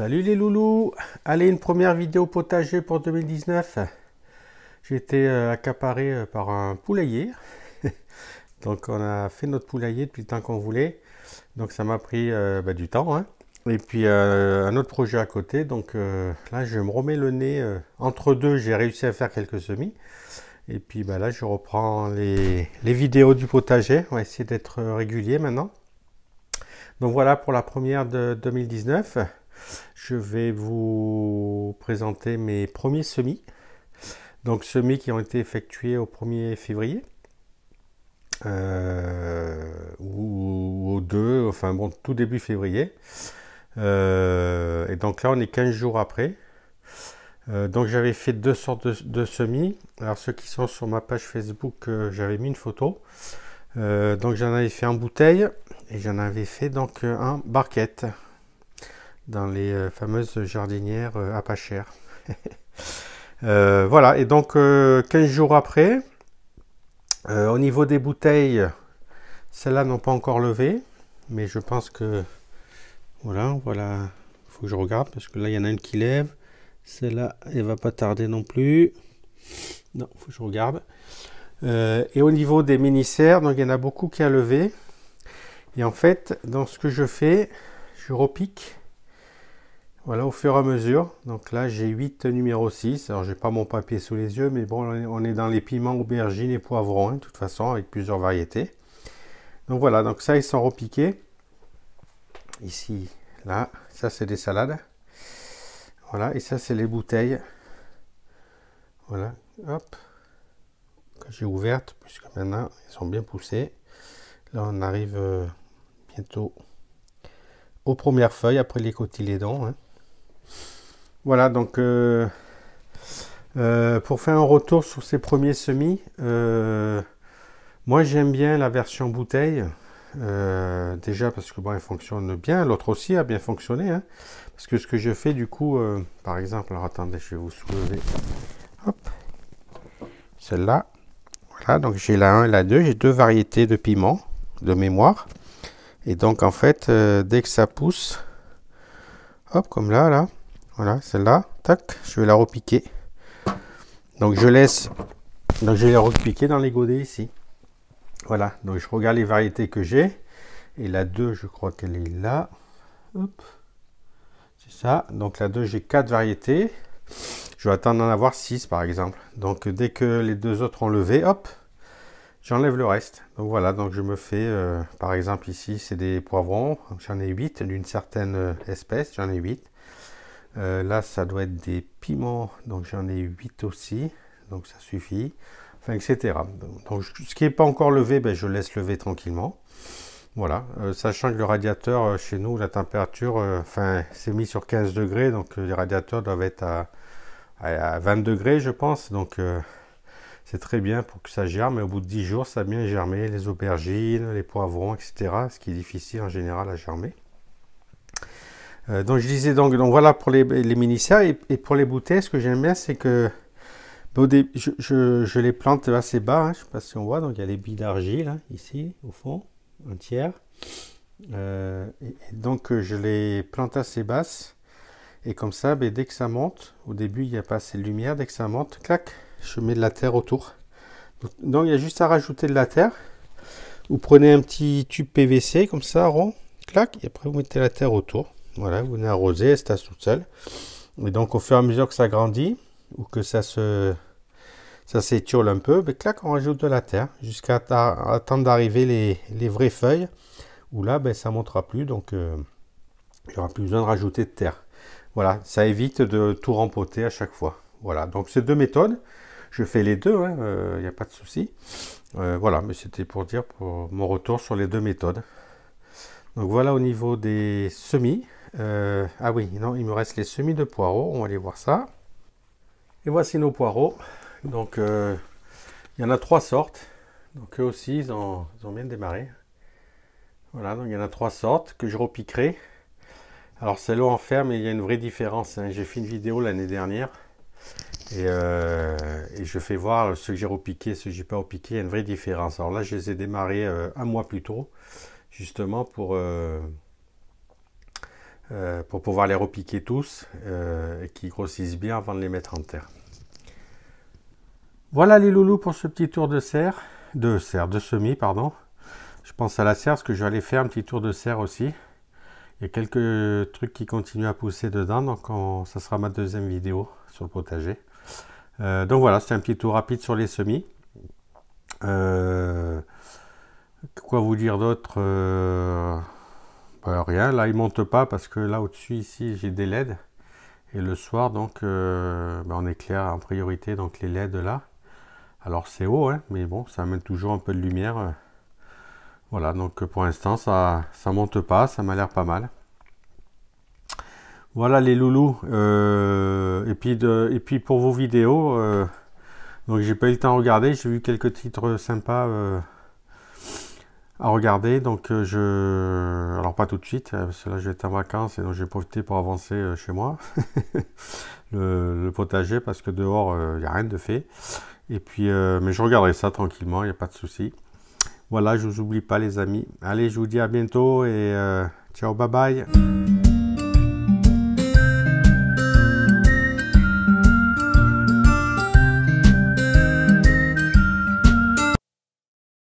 Salut les loulous. Allez, une première vidéo potager pour 2019. J'ai été accaparé par un poulailler. Donc on a fait notre poulailler depuis le temps qu'on voulait. Donc ça m'a pris du temps, hein. Et puis un autre projet à côté. Donc là je me remets le nez. Entre deux, j'ai réussi à faire quelques semis. Et puis là je reprends les vidéos du potager. On va essayer d'être régulier maintenant. Donc voilà pour la première de 2019. Je vais vous présenter mes premiers semis. Donc semis qui ont été effectués au 1er février. Ou au 2, enfin bon, tout début février. Et donc là on est 15 jours après. Donc j'avais fait deux sortes de semis. Alors ceux qui sont sur ma page Facebook, j'avais mis une photo. Donc j'en avais fait en bouteille et j'en avais fait donc en barquette dans les fameuses jardinières à pas cher. Voilà, et donc 15 jours après, au niveau des bouteilles, celles-là n'ont pas encore levé, mais je pense que voilà, il faut que je regarde parce que là il y en a une qui lève, celle-là elle va pas tarder non plus, non, il faut que je regarde. Et au niveau des mini-serres, donc il y en a beaucoup qui a levé, et en fait, dans ce que je fais, je repique. Voilà, au fur et à mesure. Donc là, j'ai 8 numéro 6. Alors, j'ai pas mon papier sous les yeux, mais bon, on est dans les piments, aubergines et poivrons, hein, de toute façon, avec plusieurs variétés. Donc voilà, donc ça, ils sont repiqués. Ici, là, ça, c'est des salades. Voilà, et ça, c'est les bouteilles. Voilà, hop. Que j'ai ouvertes, puisque maintenant, ils sont bien poussés. Là, on arrive bientôt aux premières feuilles, après les cotylédons, hein. Voilà, donc pour faire un retour sur ces premiers semis, moi j'aime bien la version bouteille, déjà parce que bon, elle fonctionne bien, l'autre aussi a bien fonctionné, hein, parce que ce que je fais du coup, par exemple, alors attendez, je vais vous soulever, hop, celle-là, voilà, donc j'ai la 1 et la 2, j'ai deux variétés de piments de mémoire, et donc en fait, dès que ça pousse, hop, comme là, voilà, celle-là, tac, je vais la repiquer. Donc je laisse, donc je vais la repiquer dans les godets ici. Voilà, donc je regarde les variétés que j'ai. Et la 2, je crois qu'elle est là. Hop, c'est ça. Donc la 2, j'ai 4 variétés. Je vais attendre d'en avoir 6 par exemple. Donc dès que les deux autres ont levé, hop, j'enlève le reste. Donc voilà, donc je me fais, par exemple ici, c'est des poivrons. J'en ai 8 d'une certaine espèce, j'en ai 8. Là, ça doit être des piments, donc j'en ai 8 aussi, donc ça suffit, enfin, etc. Donc, ce qui n'est pas encore levé, je laisse lever tranquillement. Voilà, sachant que le radiateur, chez nous, la température, c'est mis sur 15 degrés, donc les radiateurs doivent être à 20 degrés, je pense, donc c'est très bien pour que ça germe, et au bout de 10 jours, ça a bien germé, les aubergines, les poivrons, etc., ce qui est difficile en général à germer. Donc je disais donc voilà pour les mini-serres, et pour les bouteilles, ce que j'aime bien, c'est que je les plante assez bas, hein, je ne sais pas si on voit, donc il y a les billes d'argile hein, ici au fond, un tiers, et donc je les plante assez basses, et comme ça dès que ça monte, au début il n'y a pas assez de lumière, dès que ça monte, clac, je mets de la terre autour. Donc il y a juste à rajouter de la terre. Vous prenez un petit tube PVC comme ça rond, clac, et après vous mettez la terre autour. Voilà, vous venez arroser, elle se tasse toute seule. Et donc au fur et à mesure que ça grandit, ou que ça s'étiole un peu, clac, on rajoute de la terre, jusqu'à attendre d'arriver les vraies feuilles, où là, ça ne montera plus, donc il n'y aura plus besoin de rajouter de terre. Voilà, ça évite de tout rempoter à chaque fois. Voilà, donc c'est deux méthodes. Je fais les deux, il n'y a pas de souci. Voilà, mais c'était pour dire pour mon retour sur les deux méthodes. Donc voilà au niveau des semis. Ah oui, non, il me reste les semis de poireaux. On va aller voir ça. Et voici nos poireaux. Donc il y en a 3 sortes. Donc eux aussi, ils ont bien démarré. Voilà, donc il y en a 3 sortes que je repiquerai. Alors c'est l'eau en fer, mais il y a une vraie différence, hein. J'ai fait une vidéo l'année dernière. Et je fais voir ceux que j'ai repiqués, ceux que j'ai pas repiqués, il y a une vraie différence. Alors là, je les ai démarrés un mois plus tôt, justement pour pour pouvoir les repiquer tous et qu'ils grossissent bien avant de les mettre en terre. Voilà les loulous pour ce petit tour de semis, pardon. Je pense à la serre parce que je vais aller faire un petit tour de serre aussi. Il y a quelques trucs qui continuent à pousser dedans, donc ça sera ma deuxième vidéo sur le potager. Donc voilà, c'était un petit tour rapide sur les semis. Quoi vous dire d'autre? Rien, là il monte pas parce que là au-dessus ici j'ai des LED. Et le soir donc on éclaire en priorité donc les LED là. Alors c'est haut, hein, mais bon, ça amène toujours un peu de lumière. Voilà, donc pour l'instant ça monte pas, ça m'a l'air pas mal. Voilà les loulous. Et puis pour vos vidéos, donc j'ai pas eu le temps de regarder, j'ai vu quelques titres sympas à regarder, donc alors pas tout de suite, parce que là je vais être en vacances et donc je vais profiter pour avancer chez moi le potager parce que dehors il n'y a rien de fait. Et puis mais je regarderai ça tranquillement, il n'y a pas de souci. Voilà, je vous oublie pas les amis. Allez, je vous dis à bientôt et ciao, bye bye.